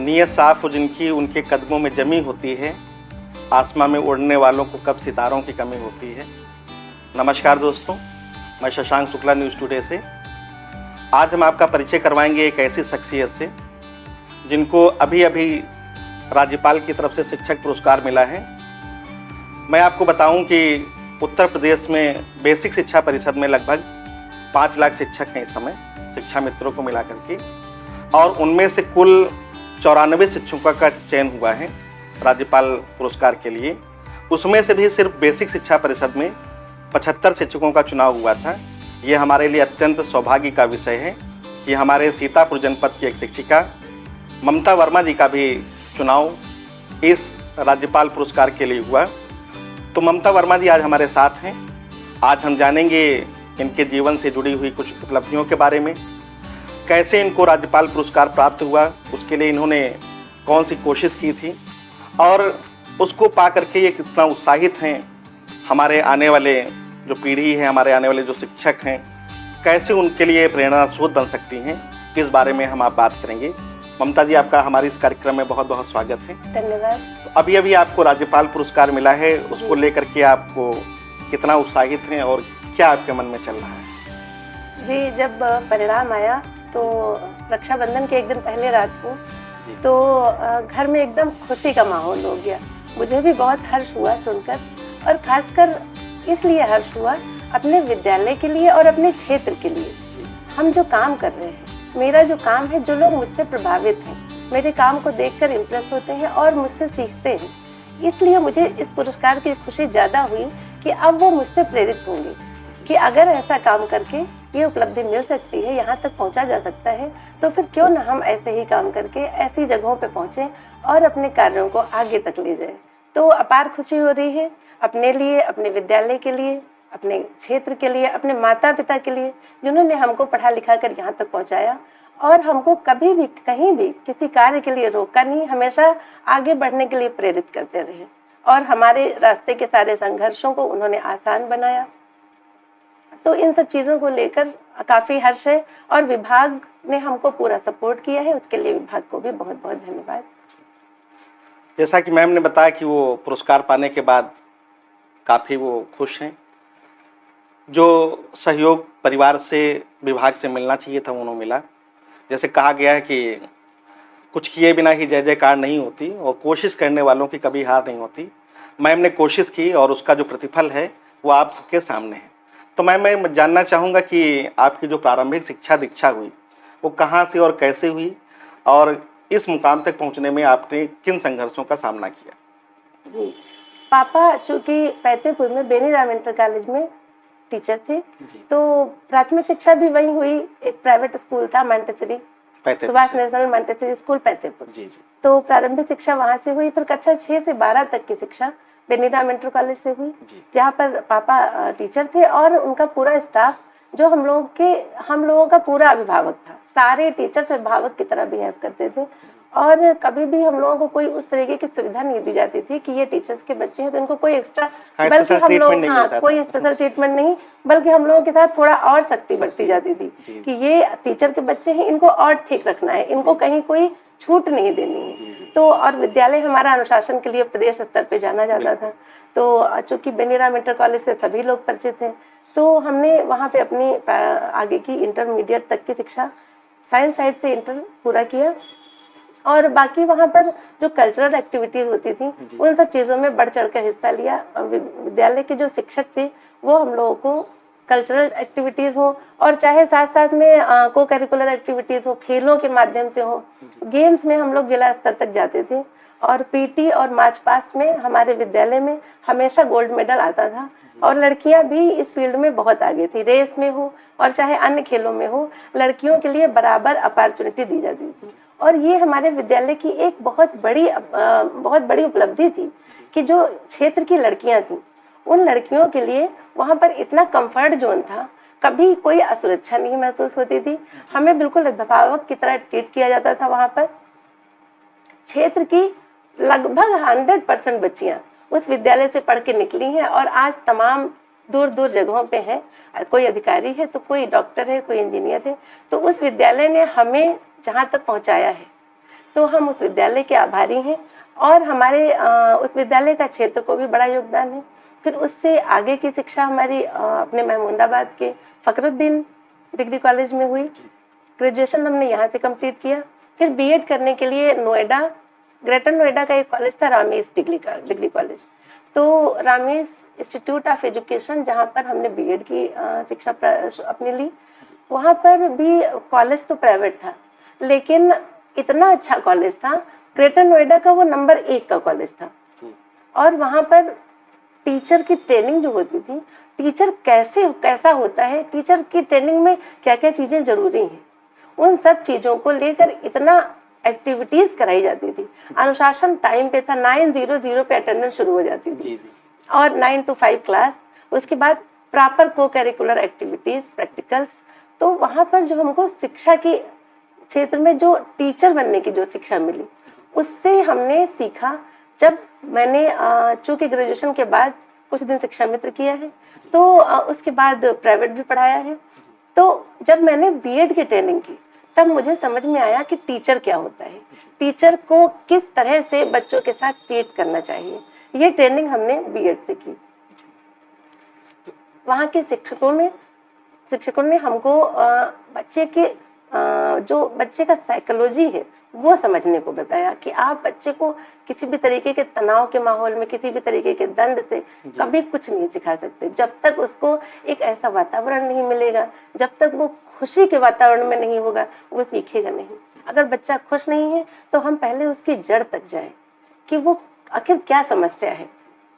नीयत साफ हो जिनकी उनके कदमों में जमी होती है, आसमां में उड़ने वालों को कब सितारों की कमी होती है। नमस्कार दोस्तों, मैं शशांक शुक्ला न्यूज़ टुडे से। आज हम आपका परिचय करवाएंगे एक ऐसी शख्सियत से जिनको अभी अभी राज्यपाल की तरफ से शिक्षक पुरस्कार मिला है। मैं आपको बताऊं कि उत्तर प्रदेश में बेसिक शिक्षा परिषद में लगभग 5 लाख शिक्षक हैं इस समय, शिक्षा मित्रों को मिला करके, और उनमें से कुल 94 शिक्षकों का चयन हुआ है राज्यपाल पुरस्कार के लिए। उसमें से भी सिर्फ बेसिक शिक्षा परिषद में 75 शिक्षकों का चुनाव हुआ था। ये हमारे लिए अत्यंत सौभाग्य का विषय है कि हमारे सीतापुर जनपद की एक शिक्षिका ममता वर्मा जी का भी चुनाव इस राज्यपाल पुरस्कार के लिए हुआ। तो ममता वर्मा जी आज हमारे साथ हैं। आज हम जानेंगे इनके जीवन से जुड़ी हुई कुछ उपलब्धियों के बारे में, कैसे इनको राज्यपाल पुरस्कार प्राप्त हुआ, उसके लिए इन्होंने कौन सी कोशिश की थी और उसको पा करके ये कितना उत्साहित हैं। हमारे आने वाले जो पीढ़ी है, हमारे आने वाले जो शिक्षक हैं, कैसे उनके लिए प्रेरणा स्रोत बन सकती हैं, इस बारे में हम आप बात करेंगे। ममता जी, आपका हमारे इस कार्यक्रम में बहुत बहुत स्वागत है। धन्यवाद। तो अभी अभी आपको राज्यपाल पुरस्कार मिला है, उसको लेकर के आपको कितना उत्साहित हैं और क्या आपके मन में चल रहा है? जी, जब परिणाम आया तो रक्षाबंधन के एक दिन पहले रात को तो घर में एकदम खुशी का माहौल हो गया। मुझे भी बहुत हर्ष हुआ सुनकर, और खासकर इसलिए हर्ष हुआ अपने विद्यालय के लिए और अपने क्षेत्र के लिए। हम जो काम कर रहे हैं, मेरा जो काम है, जो लोग मुझसे प्रभावित हैं, मेरे काम को देखकर इम्प्रेस होते हैं और मुझसे सीखते हैं, इसलिए मुझे इस पुरस्कार की खुशी ज़्यादा हुई कि अब वो मुझसे प्रेरित होंगे कि अगर ऐसा काम करके ये उपलब्धि मिल सकती है, यहाँ तक पहुँचा जा सकता है, तो फिर क्यों ना हम ऐसे ही काम करके ऐसी जगहों पे पहुँचें और अपने कार्यों को आगे तक ले जाएं। तो अपार खुशी हो रही है अपने लिए, अपने विद्यालय के लिए, अपने क्षेत्र के लिए, अपने माता पिता के लिए, जिन्होंने हमको पढ़ा लिखा कर यहाँ तक पहुँचाया और हमको कभी भी कहीं भी किसी कार्य के लिए रोका नहीं, हमेशा आगे बढ़ने के लिए प्रेरित करते रहे और हमारे रास्ते के सारे संघर्षों को उन्होंने आसान बनाया। तो इन सब चीज़ों को लेकर काफ़ी हर्ष है और विभाग ने हमको पूरा सपोर्ट किया है, उसके लिए विभाग को भी बहुत बहुत धन्यवाद। जैसा कि मैम ने बताया कि वो पुरस्कार पाने के बाद काफ़ी वो खुश हैं। जो सहयोग परिवार से, विभाग से मिलना चाहिए था, उन्होंने मिला। जैसे कहा गया है कि कुछ किए बिना ही जय जयकार नहीं होती और कोशिश करने वालों की कभी हार नहीं होती। मैम ने कोशिश की और उसका जो प्रतिफल है वो आप सबके सामने है। तो मैं जानना चाहूँगा कि आपकी जो प्रारंभिक शिक्षा दीक्षा हुई वो कहाँ से और कैसे हुई और इस मुकाम तक पहुँचने में आपने किन संघर्षों का सामना किया? जी, पापा चूँकि पैतेपुर में बेनीराम इंटर कॉलेज में टीचर थे, तो प्राथमिक शिक्षा भी वहीं हुई। एक प्राइवेट स्कूल था Montessori, Subhash national Montessori school Paitepur. तो प्रारंभिक शिक्षा वहाँ से हुई। फिर कक्षा 6 से 12 तक की शिक्षा बेनीराम इंटर कॉलेज से हुई, जहाँ पर पापा टीचर थे और उनका पूरा स्टाफ जो हम लोगों का पूरा अभिभावक था। सारे टीचर्स अभिभावक की तरह बिहेव करते थे और कभी भी हम लोगों को कोई उस तरीके की सुविधा नहीं दी जाती थी कि ये टीचर्स के बच्चे हैं तो इनको कोई एक्स्ट्रा, बल्कि हम लोग कोई स्पेशल ट्रीटमेंट नहीं, बल्कि हम लोगों के साथ थोड़ा और सख्ती बरती जाती थी कि ये टीचर के बच्चे हैं, इनको और ठीक रखना है, इनको कहीं कोई छूट नहीं देनी है। तो और विद्यालय हमारा अनुशासन के लिए प्रदेश स्तर पे जाना जाता था। तो चूँकि बेनीराम इंटर कॉलेज से सभी लोग परिचित हैं, तो हमने वहाँ पे अपनी आगे की इंटरमीडिएट तक की शिक्षा साइंस साइड से इंटर पूरा किया और बाकी वहाँ पर जो कल्चरल एक्टिविटीज़ होती थी उन सब चीज़ों में बढ़ चढ़ कर हिस्सा लिया। विद्यालय के जो शिक्षक थे वो हम लोगों को कल्चरल एक्टिविटीज़ हो और चाहे साथ साथ में को करिकुलर एक्टिविटीज़ हो, खेलों के माध्यम से हो, गेम्स में हम लोग जिला स्तर तक जाते थे और पीटी और मार्च पास्ट में हमारे विद्यालय में हमेशा गोल्ड मेडल आता था और लड़कियां भी इस फील्ड में बहुत आगे थी। रेस में हो और चाहे अन्य खेलों में हो, लड़कियों के लिए बराबर अपॉर्चुनिटी दी जाती थी और ये हमारे विद्यालय की एक बहुत बड़ी उपलब्धि थी कि जो क्षेत्र की लड़कियां थीं उन लड़कियों के लिए वहाँ पर इतना कंफर्ट जोन था, कभी कोई असुरक्षा नहीं महसूस होती थी। हमें बिल्कुल अभिभावक की तरह ट्रीट किया जाता था। वहाँ पर क्षेत्र की लगभग 100% बच्चियाँ उस विद्यालय से पढ़ के निकली हैं और आज तमाम दूर दूर जगहों पे हैं। कोई अधिकारी है तो कोई डॉक्टर है, कोई इंजीनियर है। तो उस विद्यालय ने हमें जहाँ तक पहुँचाया है तो हम उस विद्यालय के आभारी हैं और हमारे उस विद्यालय का क्षेत्र को भी बड़ा योगदान है। फिर उससे आगे की शिक्षा हमारी अपने महमूदाबाद के फखरुद्दीन डिग्री कॉलेज में हुई। ग्रेजुएशन हमने यहाँ से कंप्लीट किया। फिर बीएड करने के लिए नोएडा, ग्रेटर नोएडा का एक कॉलेज था, रामेश डिग्री कॉलेज। तो रामेश इंस्टीट्यूट ऑफ एजुकेशन, जहाँ पर हमने बीएड की शिक्षा अपनी ली, वहाँ पर भी कॉलेज तो प्राइवेट था, लेकिन इतना अच्छा कॉलेज था। ग्रेटर नोएडा का वो नंबर 1 का कॉलेज था। और वहाँ पर टीचर की ट्रेनिंग जो होती थी, टीचर कैसा होता है, टीचर की ट्रेनिंग में क्या क्या चीज़ें जरूरी हैं, उन सब चीज़ों को लेकर इतना एक्टिविटीज कराई जाती थी। अनुशासन टाइम पे था, 9:00 पे अटेंडेंस शुरू हो जाती थी और 9 to 5 क्लास। उसके बाद प्रॉपर को करिकुलर एक्टिविटीज, प्रैक्टिकल्स। तो वहाँ पर जो हमको शिक्षा के क्षेत्र में जो टीचर बनने की जो शिक्षा मिली, उससे हमने सीखा। जब मैंने चूँकि ग्रेजुएशन के बाद कुछ दिन शिक्षा मित्र किया है, तो उसके बाद प्राइवेट भी पढ़ाया है। तो जब मैंने बीएड की ट्रेनिंग की, तब मुझे समझ में आया कि टीचर क्या होता है, टीचर को किस तरह से बच्चों के साथ ट्रीट करना चाहिए। ये ट्रेनिंग हमने बीएड से की। वहाँ के शिक्षकों ने हमको बच्चे का साइकोलॉजी है वो समझने को बताया कि आप बच्चे को किसी भी तरीके के तनाव के माहौल में, किसी भी तरीके के दंड से कभी कुछ नहीं सिखा सकते। जब तक उसको एक ऐसा वातावरण नहीं मिलेगा, जब तक वो खुशी के वातावरण में नहीं होगा, वो सीखेगा नहीं। अगर बच्चा खुश नहीं है तो हम पहले उसकी जड़ तक जाएं कि वो आखिर क्या समस्या है,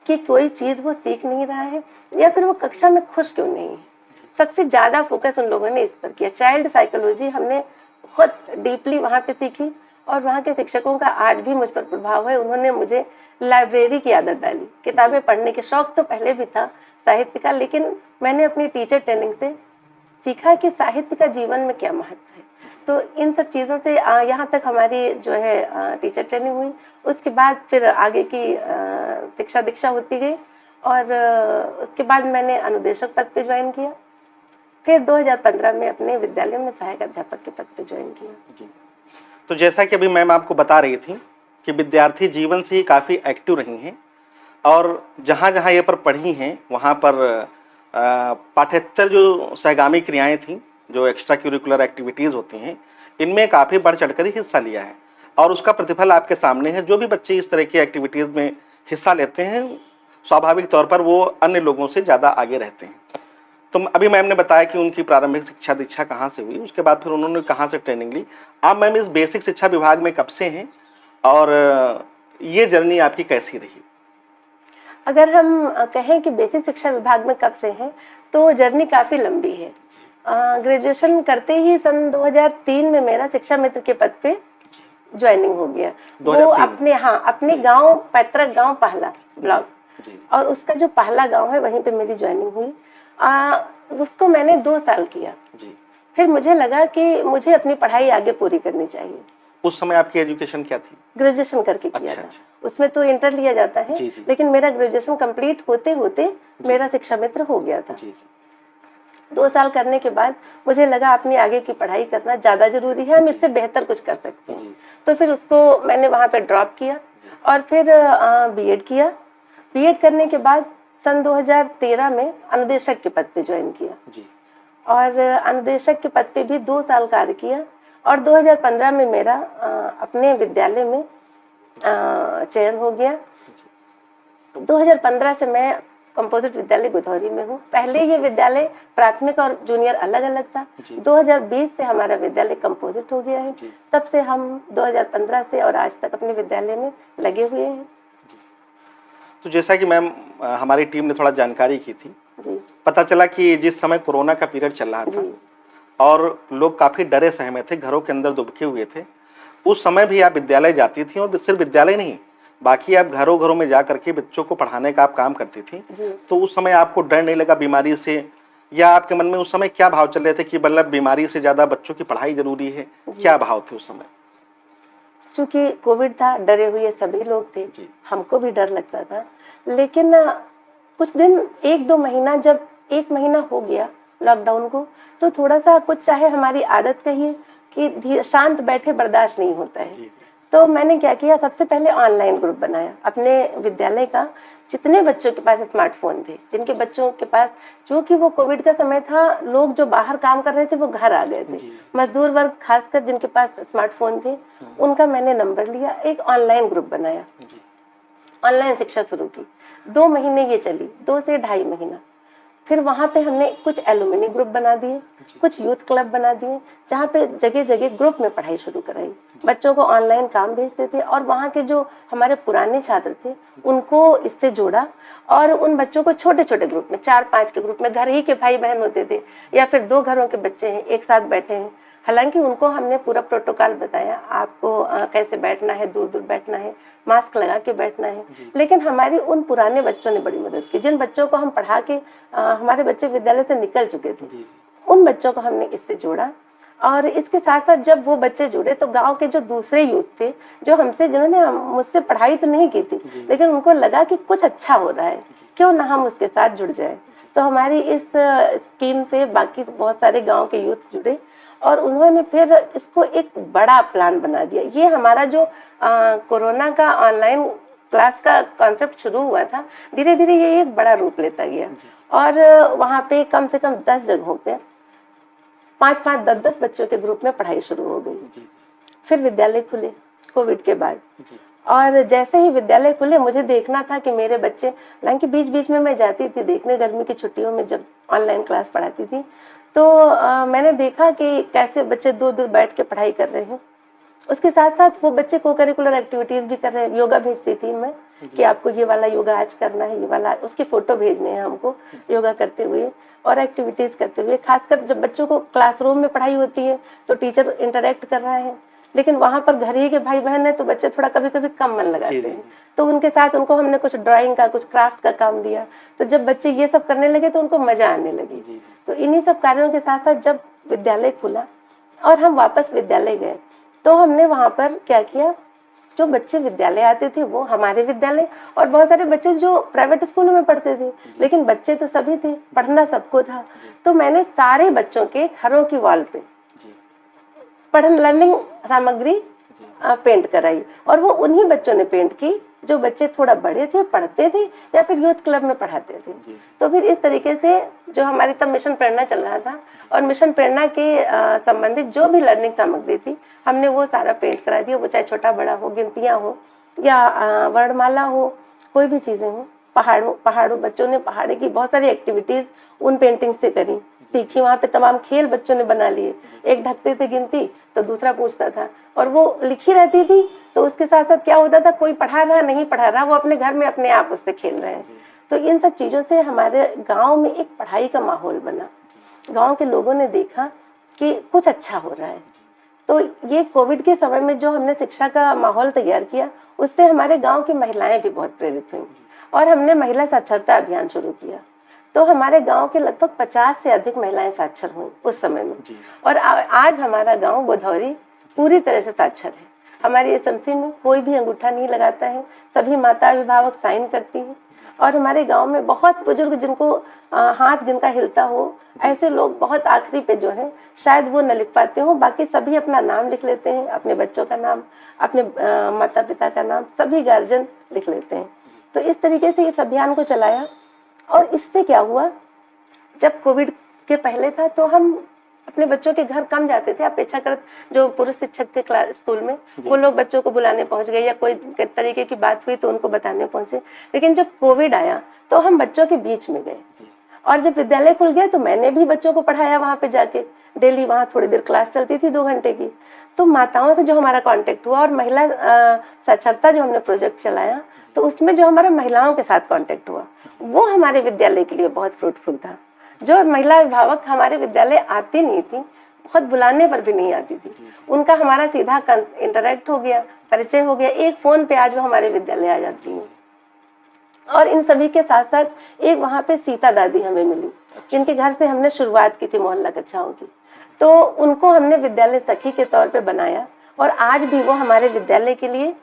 कि कोई चीज़ वो सीख नहीं रहा है या फिर वो कक्षा में खुश क्यों नहीं है। सबसे ज़्यादा फोकस उन लोगों ने इस पर किया। चाइल्ड साइकोलॉजी हमने बहुत डीपली वहाँ पे सीखी और वहाँ के शिक्षकों का आज भी मुझ पर प्रभाव है। उन्होंने मुझे लाइब्रेरी की आदत डाली। किताबें पढ़ने के शौक तो पहले भी था साहित्य का, लेकिन मैंने अपनी टीचर ट्रेनिंग से सीखा कि साहित्य का जीवन में क्या महत्व है। तो इन सब चीज़ों से यहाँ तक हमारी जो है टीचर ट्रेनिंग हुई। उसके बाद फिर आगे की शिक्षा दीक्षा होती गई और उसके बाद मैंने अनुदेशक पद पे ज्वाइन किया। फिर 2015 में अपने विद्यालय में सहायक अध्यापक के पद पे ज्वाइन किया। जी। तो जैसा कि अभी मैम आपको बता रही थी कि विद्यार्थी जीवन से ही काफ़ी एक्टिव रही हैं और जहाँ जहाँ ये पर पढ़ी हैं वहाँ पर पाठ्येतर जो सहगामी क्रियाएं थीं, जो एक्स्ट्रा करिकुलर एक्टिविटीज़ होती हैं, इनमें काफ़ी बढ़ चढ़कर ही हिस्सा लिया है और उसका प्रतिफल आपके सामने है। जो भी बच्चे इस तरह की एक्टिविटीज़ में हिस्सा लेते हैं, स्वाभाविक तौर पर वो अन्य लोगों से ज़्यादा आगे रहते हैं। तो अभी मैम ने बताया कि उनकी प्रारंभिक शिक्षा दीक्षा कहाँ से हुई, उसके बाद फिर उन्होंने कहाँ से ट्रेनिंग ली। आप मैम इस बेसिक शिक्षा विभाग में कब से हैं और ये जर्नी आपकी कैसी रही? अगर हम कहें कि बेसिक शिक्षा विभाग में कब से हैं, तो जर्नी काफ़ी लंबी है। ग्रेजुएशन करते ही सन 2003 में मेरा शिक्षा मित्र के पद पे ज्वाइनिंग हो गया। वो अपने गांव, पैतृक गांव पहला ब्लॉक, और उसका जो पहला गांव है वहीं पे मेरी ज्वाइनिंग हुई। उसको मैंने 2 साल किया। फिर मुझे लगा कि मुझे अपनी पढ़ाई आगे पूरी करनी चाहिए। उस समय आपकी एजुकेशन क्या थी? ग्रेजुएशन करके किया था। उसमें तो इंटर लिया जाता है, लेकिन मेरा ग्रेजुएशन कंप्लीट होते होते मेरा शिक्षा मित्र हो गया था। 2 साल करने के बाद मुझे लगा अपनी आगे की पढ़ाई करना ज़्यादा जरूरी है, हम इससे बेहतर कुछ कर सकते हैं। तो फिर उसको मैंने वहाँ पे ड्रॉप किया और फिर बीएड किया। बीएड करने के बाद सन 2013 में अनुदेशक के पद पे ज्वाइन किया और अनुदेशक के पद पे भी 2 साल कार्य किया और 2015 में मेरा अपने विद्यालय में चयन हो गया। 2015 से मैं कंपोजिट विद्यालय गुधौरी में हूँ। पहले ये विद्यालय प्राथमिक और जूनियर अलग अलग था। 2020 से हमारा विद्यालय कंपोजिट हो गया है। तब से हम 2015 से और आज तक अपने विद्यालय में लगे हुए हैं। तो जैसा कि मैम हमारी टीम ने थोड़ा जानकारी की थी, पता चला कि जिस समय कोरोना का पीरियड चल रहा था और लोग काफ़ी डरे सहमे थे, घरों के अंदर दुबके हुए थे, उस समय भी आप विद्यालय जाती थी और सिर्फ विद्यालय नहीं, बाकी आप घरों घरों में जा करके बच्चों को पढ़ाने का आप काम करती थी। तो उस समय आपको डर नहीं लगा बीमारी से, या आपके मन में उस समय क्या भाव चल रहे थे कि मतलब बीमारी से ज़्यादा बच्चों की पढ़ाई जरूरी है? क्या भाव थे उस समय? चूँकि कोविड था, डरे हुए सभी लोग थे, हमको भी डर लगता था। लेकिन कुछ दिन 1-2 महीना, जब 1 महीना हो गया लॉकडाउन को, तो थोड़ा सा कुछ, चाहे हमारी आदत कहिए कि शांत बैठे बर्दाश्त नहीं होता है, तो मैंने क्या किया, सबसे पहले ऑनलाइन ग्रुप बनाया अपने विद्यालय का। जितने बच्चों के पास स्मार्टफोन थे, जिनके बच्चों के पास, चूंकि वो कोविड का समय था, लोग जो बाहर काम कर रहे थे वो घर आ गए थे, मजदूर वर्ग खासकर जिनके पास स्मार्टफोन थे, उनका मैंने नंबर लिया, एक ऑनलाइन ग्रुप बनाया, ऑनलाइन शिक्षा शुरू की। 2 महीने ये चली, 2 से 2.5 महीना। फिर वहाँ पे हमने कुछ एलुमनी ग्रुप बना दिए, कुछ यूथ क्लब बना दिए, जहाँ पे जगह जगह ग्रुप में पढ़ाई शुरू कराई। बच्चों को ऑनलाइन काम भेजते थे और वहाँ के जो हमारे पुराने छात्र थे उनको इससे जोड़ा, और उन बच्चों को छोटे छोटे ग्रुप में, 4-5 के ग्रुप में, घर ही के भाई बहन होते थे या फिर 2 घरों के बच्चे हैं एक साथ बैठे हैं। हालांकि उनको हमने पूरा प्रोटोकॉल बताया, आपको कैसे बैठना है, दूर दूर बैठना है, मास्क लगा के बैठना है। लेकिन हमारी उन पुराने बच्चों ने बड़ी मदद की, जिन बच्चों को हम पढ़ा के हमारे बच्चे विद्यालय से निकल चुके थे, उन बच्चों को हमने इससे जोड़ा। और इसके साथ साथ जब वो बच्चे जुड़े तो गांव के जो दूसरे यूथ थे, जो हमसे, जिन्होंने मुझसे पढ़ाई तो नहीं की थी, लेकिन उनको लगा कि कुछ अच्छा हो रहा है, क्यों ना हम उसके साथ जुड़ जाए। तो हमारी इस स्कीम से बाकी बहुत सारे गांव के यूथ जुड़े और उन्होंने फिर इसको एक बड़ा प्लान बना दिया। ये हमारा जो कोरोना का ऑनलाइन क्लास का कॉन्सेप्ट शुरू हुआ था, धीरे धीरे ये एक बड़ा रूप लेता गया और वहाँ पे कम से कम 10 जगहों पे 5-5, 10-10 बच्चों के ग्रुप में पढ़ाई शुरू हो गई। फिर विद्यालय खुले कोविड के बाद, और जैसे ही विद्यालय खुले मुझे देखना था कि मेरे बच्चे, हालांकि बीच बीच में मैं जाती थी देखने गर्मी की छुट्टियों में जब ऑनलाइन क्लास पढ़ाती थी, तो मैंने देखा कि कैसे बच्चे दूर दूर बैठ के पढ़ाई कर रहे हैं। उसके साथ साथ वो बच्चे को करिकुलर एक्टिविटीज भी कर रहे हैं। योगा भेजती थी मैं कि आपको ये वाला योगा आज करना है, ये वाला, उसके फोटो भेजने हैं हमको योगा करते हुए और एक्टिविटीज करते हुए। खासकर जब बच्चों को क्लासरूम में पढ़ाई होती है तो टीचर इंटरेक्ट कर रहा है, लेकिन वहाँ पर घर ही के भाई बहन है तो बच्चे थोड़ा कभी कभी कम मन लगाते हैं। तो उनके साथ उनको हमने कुछ ड्राइंग का, कुछ क्राफ्ट का काम दिया। तो जब बच्चे ये सब करने लगे तो उनको मजा आने लगी। तो इन्हीं सब कार्यों के साथ साथ जब विद्यालय खुला और हम वापस विद्यालय गए तो हमने वहाँ पर क्या किया, जो बच्चे विद्यालय आते थे वो हमारे विद्यालय, और बहुत सारे बच्चे जो प्राइवेट स्कूलों में पढ़ते थे, लेकिन बच्चे तो सभी थे, पढ़ना सबको था। तो मैंने सारे बच्चों के घरों की वॉल पे पढ़न लर्निंग सामग्री पेंट कराई, और वो उन्हीं बच्चों ने पेंट की जो बच्चे थोड़ा बड़े थे, पढ़ते थे या फिर यूथ क्लब में पढ़ाते थे। तो फिर इस तरीके से जो हमारी तब मिशन प्रेरणा चल रहा था, और मिशन प्रेरणा के संबंधित जो भी लर्निंग सामग्री थी हमने वो सारा पेंट करा दिया। वो चाहे छोटा बड़ा हो, गिनतियाँ हो या वर्णमाला हो, कोई भी चीज़ें हो, पहाड़ों बच्चों ने पहाड़ी की बहुत सारी एक्टिविटीज़ उन पेंटिंग से करी, सीखी। वहाँ पे तमाम खेल बच्चों ने बना लिए, एक ढकते थे गिनती तो दूसरा पूछता था, और वो लिखी रहती थी। तो उसके साथ साथ क्या होता था, कोई पढ़ा रहा नहीं पढ़ा रहा, वो अपने घर में अपने आप उससे खेल रहे हैं। तो इन सब चीज़ों से हमारे गांव में एक पढ़ाई का माहौल बना। गांव के लोगों ने देखा कि कुछ अच्छा हो रहा है। तो ये कोविड के समय में जो हमने शिक्षा का माहौल तैयार किया, उससे हमारे गाँव की महिलाएं भी बहुत प्रेरित हुई और हमने महिला साक्षरता अभियान शुरू किया। तो हमारे गांव के लगभग 50 से अधिक महिलाएं साक्षर हुई उस समय में, और आज हमारा गांव गोधौरी पूरी तरह से साक्षर है। हमारी एसएमसी में कोई भी अंगूठा नहीं लगाता है, सभी माता अभिभावक साइन करती हैं, और हमारे गांव में बहुत बुजुर्ग जिनको हाथ जिनका हिलता हो, ऐसे लोग बहुत आखिरी पे जो है शायद वो न लिख पाते हो, बाकी सभी अपना नाम लिख लेते हैं, अपने बच्चों का नाम, अपने माता पिता का नाम, सभी गार्जियन लिख लेते हैं। तो इस तरीके से इस अभियान को चलाया। और इससे क्या हुआ, जब कोविड के पहले था तो हम अपने बच्चों के घर कम जाते थे, अपेक्षाकृत जो पुरुष शिक्षक थे क्लास स्कूल में वो लोग बच्चों को बुलाने पहुंच गए, या कोई तरीके की बात हुई तो उनको बताने पहुंचे। लेकिन जब कोविड आया तो हम बच्चों के बीच में गए, और जब विद्यालय खुल गया तो मैंने भी बच्चों को पढ़ाया वहाँ पे जाके। डेली वहाँ थोड़ी देर क्लास चलती थी 2 घंटे की। तो माताओं से जो हमारा कांटेक्ट हुआ, और महिला साक्षरता जो हमने प्रोजेक्ट चलाया, तो उसमें जो हमारा महिलाओं के साथ कांटेक्ट हुआ वो हमारे विद्यालय के लिए बहुत फ्रूटफुल था। जो महिला अभिभावक हमारे विद्यालय आती नहीं थी, बहुत बुलाने पर भी नहीं आती थी, उनका हमारा सीधा इंटरेक्ट हो गया, परिचय हो गया। एक फ़ोन पे आज वो हमारे विद्यालय आ जाती हैं। और इन सभी के साथ साथ एक वहाँ पे सीता दादी हमें मिली, जिनके घर से हमने शुरुआत की थी मोहल्ला कक्षाओं की। तो उनको हमने विद्यालय सखी के तौर पे बनाया, और आज भी वो हमारे विद्यालय के लिए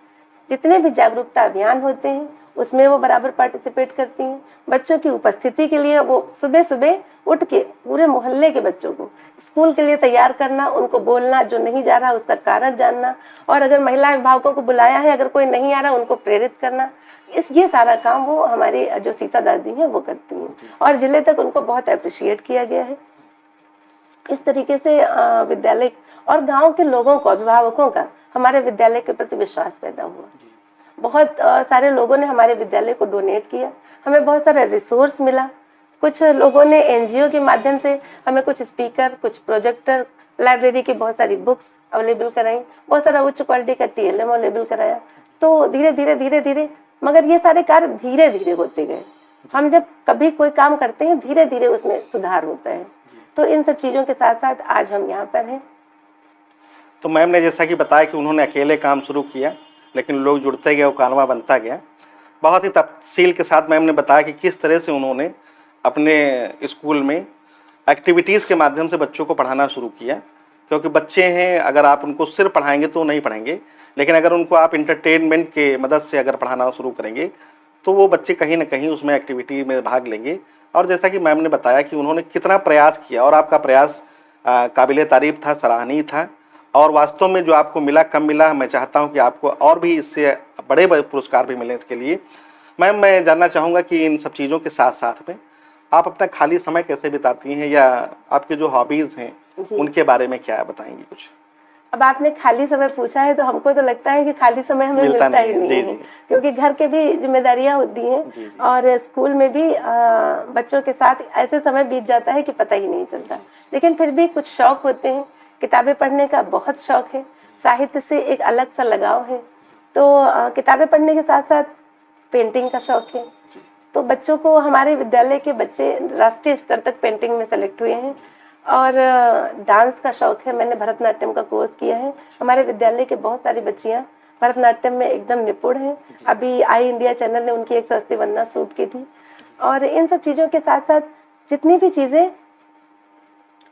जितने भी जागरूकता अभियान होते हैं उसमें वो बराबर पार्टिसिपेट करती हैं। बच्चों की उपस्थिति के लिए वो सुबह सुबह उठ के पूरे मोहल्ले के बच्चों को स्कूल के लिए तैयार करना, उनको बोलना, जो नहीं जा रहा उसका कारण जानना, और अगर महिला अभिभावकों को बुलाया है, अगर कोई नहीं आ रहा उनको प्रेरित करना, ये सारा काम वो हमारी जो सीता दादी हैं वो करती हैं, और जिले तक उनको बहुत अप्रिशिएट किया गया है। इस तरीके से विद्यालय और गांव के लोगों को, अभिभावकों का हमारे विद्यालय के प्रति विश्वास पैदा हुआ। बहुत सारे लोगों ने हमारे विद्यालय को डोनेट किया, हमें बहुत सारा रिसोर्स मिला। कुछ लोगों ने एनजीओ के माध्यम से हमें कुछ स्पीकर, कुछ प्रोजेक्टर, लाइब्रेरी की बहुत सारी बुक्स अवेलेबल कराई, बहुत सारा उच्च क्वालिटी का TLM अवेलेबल कराया। तो धीरे धीरे मगर ये सारे कार्य धीरे धीरे होते गए। हम जब कभी कोई काम करते हैं धीरे धीरे उसमें सुधार होता है। तो इन सब चीज़ों के साथ साथ आज हम यहाँ पर हैं। तो मैम ने जैसा कि बताया कि उन्होंने अकेले काम शुरू किया, लेकिन लोग जुड़ते गए, वो कारवां बनता गया। बहुत ही तफसील के साथ मैम ने बताया कि किस तरह से उन्होंने अपने स्कूल में एक्टिविटीज़ के माध्यम से बच्चों को पढ़ाना शुरू किया। क्योंकि बच्चे हैं, अगर आप उनको सिर्फ पढ़ाएंगे तो नहीं पढ़ेंगे, लेकिन अगर उनको आप इंटरटेनमेंट के मदद से अगर पढ़ाना शुरू करेंगे तो वो बच्चे कहीं ना कहीं उसमें एक्टिविटी में भाग लेंगे। और जैसा कि मैम ने बताया कि उन्होंने कितना प्रयास किया, और आपका प्रयास काबिले तारीफ था, सराहनीय था, और वास्तव में जो आपको मिला कम मिला। मैं चाहता हूं कि आपको और भी इससे बड़े बड़े पुरस्कार भी मिलें। इसके लिए मैम मैं जानना चाहूँगा कि इन सब चीज़ों के साथ साथ में आप अपना खाली समय कैसे बिताती हैं, या आपके जो हॉबीज़ हैं उनके बारे में क्या बताएंगी कुछ? अब आपने खाली समय पूछा है तो हमको तो लगता है कि खाली समय हमें मिलता ही नहीं है, क्योंकि घर के भी जिम्मेदारियां होती हैं, और स्कूल में भी बच्चों के साथ ऐसे समय बीत जाता है कि पता ही नहीं चलता। लेकिन फिर भी कुछ शौक होते हैं। किताबें पढ़ने का बहुत शौक है, साहित्य से एक अलग सा लगाव है। तो किताबें पढ़ने के साथ साथ पेंटिंग का शौक है। तो बच्चों को, हमारे विद्यालय के बच्चे राष्ट्रीय स्तर तक पेंटिंग में सेलेक्ट हुए हैं। और डांस का शौक है, मैंने भरतनाट्यम का कोर्स किया है। हमारे विद्यालय के बहुत सारी बच्चियां भरतनाट्यम में एकदम निपुण हैं। अभी आई इंडिया चैनल ने उनकी एक सस्ती वंदना शूट की थी। और इन सब चीज़ों के साथ साथ जितनी भी चीज़ें,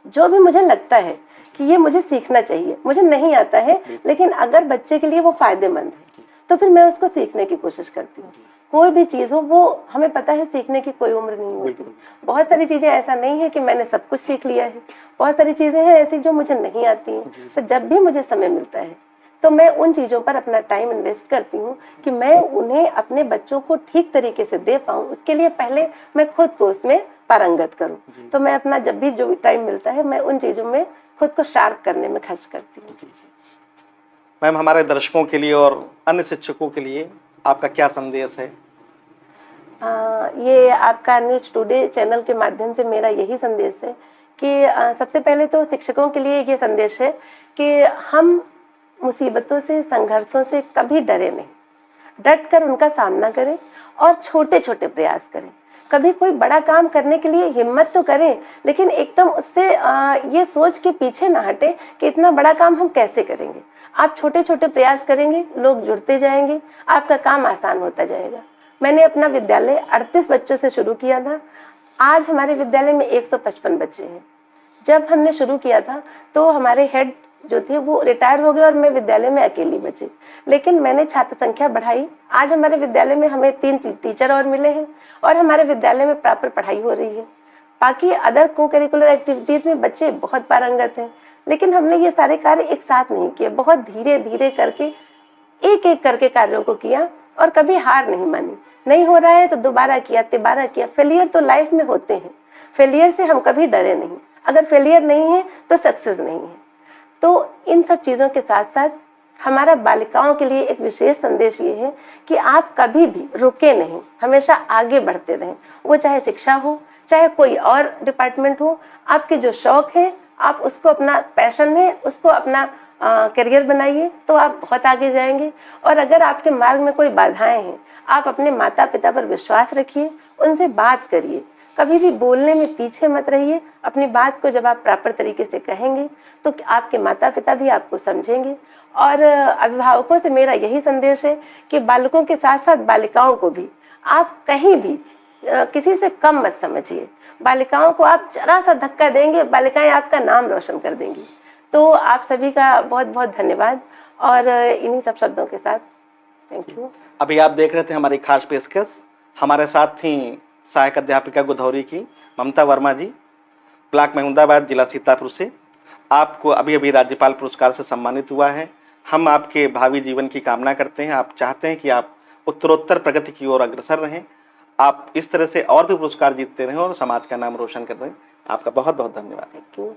जो भी मुझे लगता है कि ये मुझे सीखना चाहिए, मुझे नहीं आता है, लेकिन अगर बच्चे के लिए वो फायदेमंद है तो फिर मैं उसको सीखने की कोशिश करती हूँ। कोई भी चीज़ हो, वो हमें पता है सीखने की कोई उम्र नहीं होती। बहुत सारी चीज़ें ऐसा नहीं है कि मैंने सब कुछ सीख लिया है, बहुत सारी चीज़ें हैं ऐसी जो मुझे नहीं आती हैं। तो जब भी मुझे समय मिलता है तो मैं उन चीज़ों पर अपना टाइम इन्वेस्ट करती हूँ कि मैं उन्हें, अपने बच्चों को ठीक तरीके से दे पाऊँ। उसके लिए पहले मैं खुद को उसमें पारंगत करूँ। तो मैं अपना जब भी जो भी टाइम मिलता है मैं उन चीज़ों में खुद को शार्प करने में खर्च करती हूँ। मैम, हमारे दर्शकों के लिए और अन्य शिक्षकों के लिए आपका क्या संदेश है? ये आपका न्यूज टुडे चैनल के माध्यम से मेरा यही संदेश है कि सबसे पहले तो शिक्षकों के लिए ये संदेश है कि हम मुसीबतों से, संघर्षों से कभी डरे नहीं, डट कर उनका सामना करें और छोटे छोटे प्रयास करें। कभी कोई बड़ा काम करने के लिए हिम्मत तो करें, लेकिन एकदम उससे ये सोच के पीछे ना हटे कि इतना बड़ा काम हम कैसे करेंगे। आप छोटे छोटे प्रयास करेंगे, लोग जुड़ते जाएंगे, आपका काम आसान होता जाएगा। मैंने अपना विद्यालय 38 बच्चों से शुरू किया था। आज हमारे विद्यालय में 155 बच्चे हैं। जब हमने शुरू किया था तो हमारे हेड जो थे वो रिटायर हो गए और मैं विद्यालय में अकेली बची, लेकिन मैंने छात्र संख्या बढ़ाई। आज हमारे विद्यालय में हमें 3 टीचर और मिले हैं और हमारे विद्यालय में प्रॉपर पढ़ाई हो रही है। बाकी अदर को करिकुलर एक्टिविटीज़ में बच्चे बहुत पारंगत हैं, लेकिन हमने ये सारे कार्य एक साथ नहीं किए। बहुत धीरे धीरे करके, एक एक करके कार्यों को किया और कभी हार नहीं मानी। नहीं हो रहा है तो दोबारा किया, तिबारा किया। फेलियर तो लाइफ में होते हैं, फेलियर से हम कभी डरे नहीं। अगर फेलियर नहीं है तो सक्सेस नहीं है। तो इन सब चीज़ों के साथ साथ हमारा बालिकाओं के लिए एक विशेष संदेश ये है कि आप कभी भी रुके नहीं, हमेशा आगे बढ़ते रहें। वो चाहे शिक्षा हो, चाहे कोई और डिपार्टमेंट हो, आपके जो शौक है आप उसको अपना पैशन है, उसको अपना करियर बनाइए तो आप बहुत आगे जाएंगे। और अगर आपके मार्ग में कोई बाधाएं हैं, आप अपने माता पिता पर विश्वास रखिए, उनसे बात करिए, कभी भी बोलने में पीछे मत रहिए। अपनी बात को जब आप प्रॉपर तरीके से कहेंगे तो आपके माता पिता भी आपको समझेंगे। और अभिभावकों से मेरा यही संदेश है कि बालकों के साथ साथ बालिकाओं को भी आप कहीं भी किसी से कम मत समझिए। बालिकाओं को आप जरा सा धक्का देंगे, बालिकाएं आपका नाम रोशन कर देंगी। तो आप सभी का बहुत बहुत धन्यवाद। और इन्हीं सब शब्दों के साथ थैंक यू। अभी आप देख रहे थे हमारी खास पेशकश, हमारे साथ थी सहायक अध्यापिका गोधौरी की ममता वर्मा जी, ब्लॉक महमूदाबाद, जिला सीतापुर से। आपको अभी अभी राज्यपाल पुरस्कार से सम्मानित हुआ है। हम आपके भावी जीवन की कामना करते हैं। आप चाहते हैं कि आप उत्तरोत्तर प्रगति की ओर अग्रसर रहें, आप इस तरह से और भी पुरस्कार जीतते रहें और समाज का नाम रोशन कर रहे हैं। आपका बहुत बहुत धन्यवाद। Thank you.